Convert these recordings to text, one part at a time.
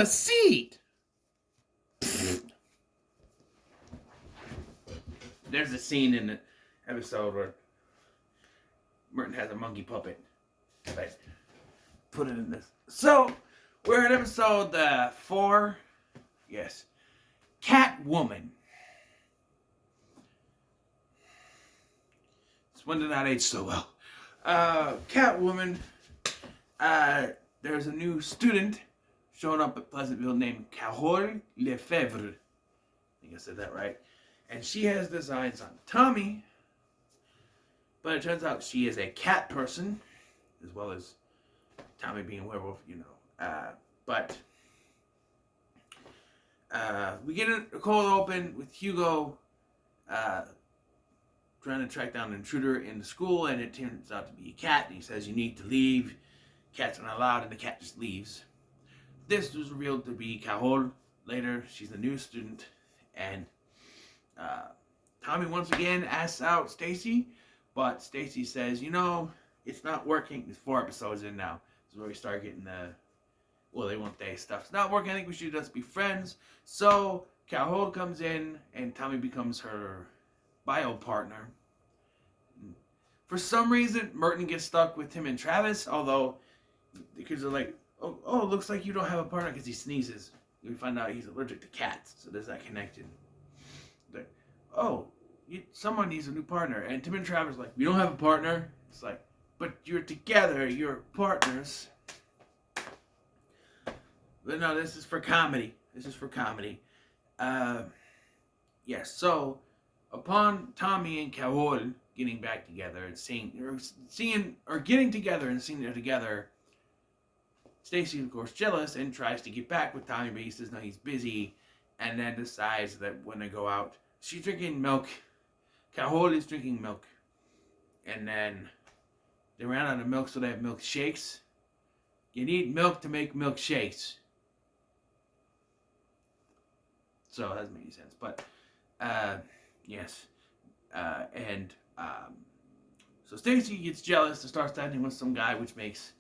a seat. There's a scene in the episode where Merton has a monkey puppet. But put it in this. So, we're at episode 4. Yes. Catwoman. This one did not age so well. Catwoman. There's a new student showing up at Pleasantville named Carole Lefebvre. I think I said that right. And she has designs on Tommy. But it turns out she is a cat person. As well as Tommy being a werewolf, you know. But we get a cold open with Hugo trying to track down an intruder in the school, and it turns out to be a cat. And he says, "You need to leave. Cats are not allowed," and the cat just leaves. This was revealed to be Carole later. She's a new student, and Tommy once again asks out Stacy, but Stacy says, "You know, it's not working." It's 4 episodes in now. This is where we start getting the, well, they want they stuff. It's not working. I think we should just be friends. So Carole comes in, and Tommy becomes her bio partner. For some reason, Merton gets stuck with him and Travis, although, because they're like, oh, looks like you don't have a partner because he sneezes. We find out he's allergic to cats, so there's that connection. Like, someone needs a new partner. And Tim and Travis are like, we don't have a partner. It's like, but you're together, you're partners. But no, this is for comedy. Yes, so upon Tommy and Carole getting back together and getting together and seeing they're together, Stacy, of course, jealous and tries to get back with Tommy, but he says no, he's busy, and then decides that when they go out, she's drinking milk. Carole is drinking milk, and then they ran out of milk, so they have milkshakes. You need milk to make milkshakes. So that doesn't make any sense, but yes, so Stacy gets jealous and starts standing with some guy, which makes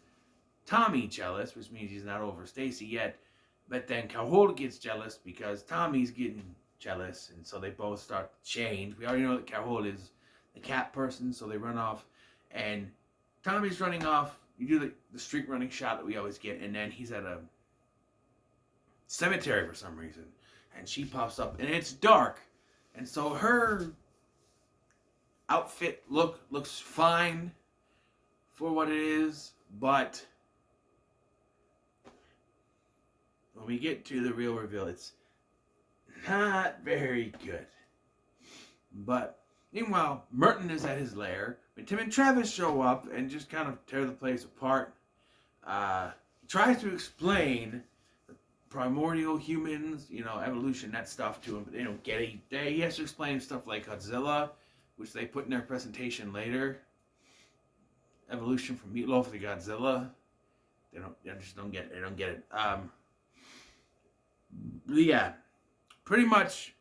Tommy jealous, which means he's not over Stacy yet. But then Carole gets jealous because Tommy's getting jealous, and so they both start to change. We already know that Carole is the cat person, so they run off, and Tommy's running off. You do the street running shot that we always get, and then he's at a cemetery for some reason, and she pops up, and it's dark, and so her outfit looks fine for what it is, but when we get to the real reveal, it's not very good. But meanwhile, Merton is at his lair. But Tim and Travis show up and just kind of tear the place apart. He tries to explain the primordial humans, evolution, that stuff to him, but they don't get it. He has to explain stuff like Godzilla, which they put in their presentation later. Evolution from Meatloaf to Godzilla. They just don't get it. They don't get it. Yeah, pretty much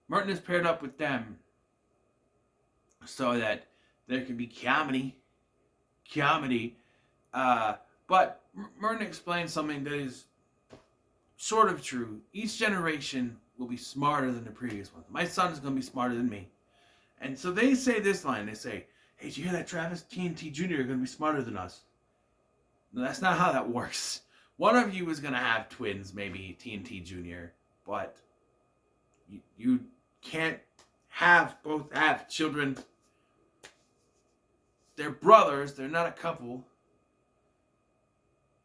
Merton is paired up with them so that there can be comedy. But Merton explains something that is sort of true. Each generation will be smarter than the previous one. My son is going to be smarter than me. And so they say this line. They say, "Hey, did you hear that, Travis? TNT Jr. are going to be smarter than us." No, that's not how that works. One of you is going to have twins, maybe TNT Jr., but you can't both have children. They're brothers. They're not a couple.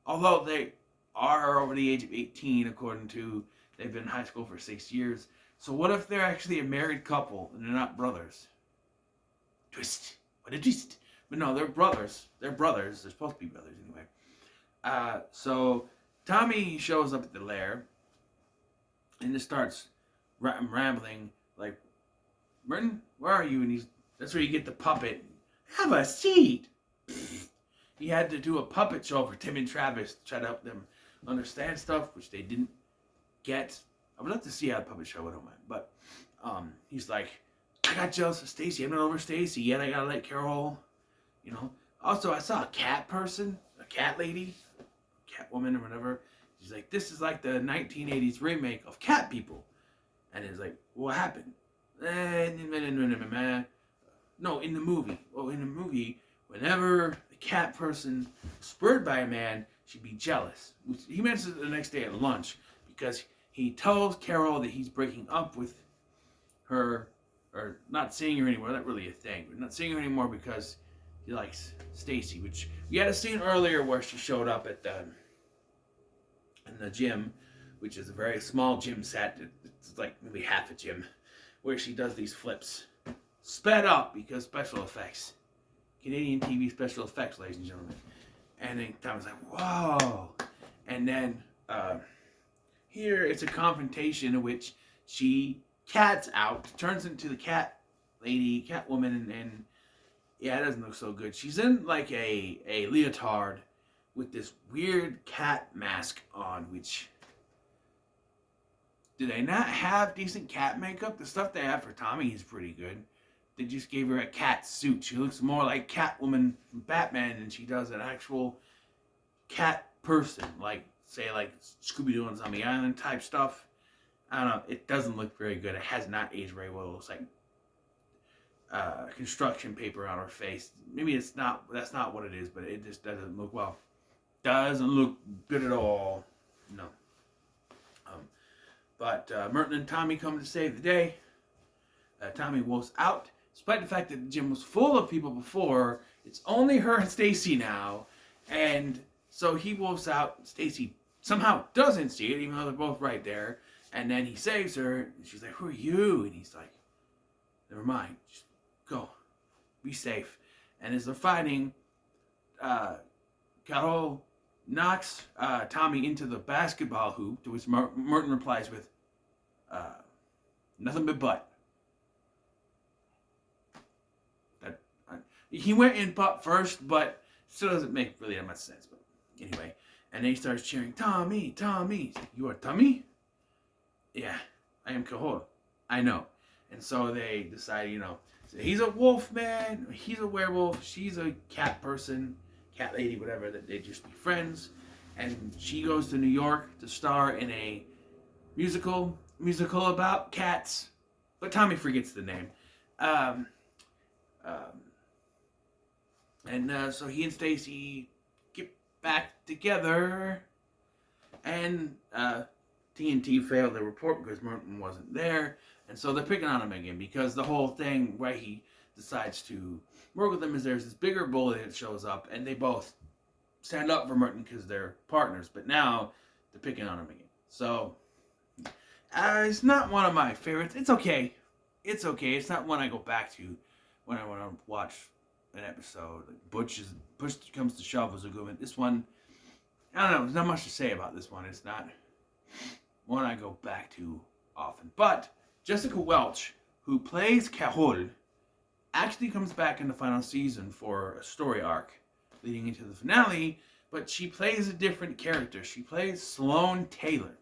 Although they are over the age of 18, according to, they've been in high school for 6 years. So what if they're actually a married couple and they're not brothers? Twist. What a twist. But no, they're brothers. They're supposed to be brothers anyway. So Tommy shows up at the lair and just starts rambling like, "Merton, where are you?" And that's where you get the puppet. "Have a seat." He had to do a puppet show for Tim and Travis to try to help them understand stuff, which they didn't get. I would love to see how the puppet show would have went, but he's like, "I got jealous of Stacy. I'm not over Stacy yet. I gotta let Carole, Also, I saw a cat person, a cat lady, Catwoman or whatever. She's like, this is like the 1980s remake of Cat People. And it's like, what happened? No, in the movie. Oh, in the movie, whenever a cat person was spurred by a man, she'd be jealous. He mentions it the next day at lunch because he tells Carol that he's breaking up with her, or not seeing her anymore. Not really a thing, but not seeing her anymore because he likes Stacy. Which we had a scene earlier where she showed up at in the gym, which is a very small gym set. It's like maybe half a gym, where she does these flips, sped up because special effects, Canadian TV special effects, ladies and gentlemen. And then Tommy's like, whoa. And then here it's a confrontation in which she cats out, turns into the cat lady, Catwoman, and yeah, it doesn't look so good. She's in like a leotard with this weird cat mask on, which, do they not have decent cat makeup? The stuff they have for Tommy is pretty good. They just gave her a cat suit. She looks more like Catwoman from Batman than she does an actual cat person, like, say, like Scooby-Doo on Zombie Island type stuff. I don't know. It doesn't look very good. It has not aged very well. It looks like construction paper on her face. Maybe it's not. That's not what it is, but it just doesn't look well. Doesn't look good at all. No. But Merton and Tommy come to save the day. Tommy wolfs out. Despite the fact that the gym was full of people before, it's only her and Stacy now. And so he wolfs out. Stacy somehow doesn't see it, even though they're both right there. And then he saves her. And she's like, who are you? And he's like, never mind. Just go. Be safe. And as they're fighting, Carol knocks Tommy into the basketball hoop, to which Merton replies with, nothing but. He went in butt first, but still doesn't make really that much sense. But anyway, and then he starts cheering, Tommy, Tommy. He's like, you are Tommy? Yeah, I am Cahol. I know. And so they decide, so he's a wolf man, he's a werewolf, she's a cat person, cat lady, whatever, that they just be friends. And she goes to New York to star in a musical about cats, but Tommy forgets the name. So he and Stacy get back together, and TNT failed their report because Merton wasn't there, and so they're picking on him again because the whole thing where he decides to work with them is there's this bigger bully that shows up, and they both stand up for Merton because they're partners, but now they're picking on him again. So it's not one of my favorites. It's okay. It's okay. It's not one I go back to when I want to watch an episode. Push comes to shove was a good one. This one, I don't know. There's not much to say about this one. It's not one I go back to often. But Jessica Welch, who plays Cahol, actually comes back in the final season for a story arc leading into the finale, but she plays a different character. She plays Sloane Taylor.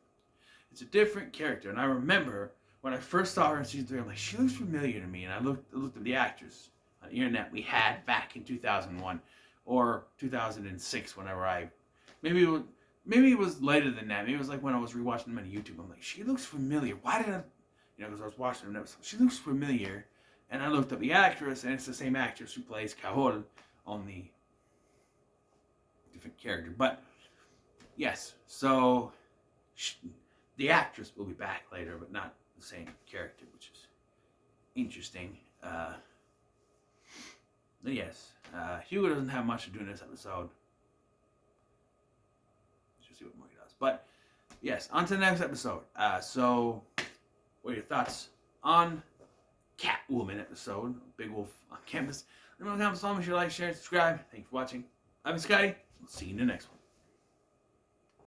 It's a different character, and I remember when I first saw her in season 3, I'm like, she looks familiar to me, and I looked at the actors on the internet we had back in 2001 or 2006, whenever maybe it was later than that. Maybe it was like when I was rewatching them on YouTube. I'm like, she looks familiar. Why did I? Because I was watching them. She looks familiar, and I looked up the actress, and it's the same actress who plays Cahol, only different character. But yes, so the actress will be back later, but not the same character, which is interesting. But yes, Hugo doesn't have much to do in this episode. Let's just see what more he does. But yes, on to the next episode. So what are your thoughts on Catwoman episode? Big Wolf on Campus. Let me know in the comments below. Make sure you like, share, and subscribe. Thanks for watching. I've been Scotty. We'll see you in the next one.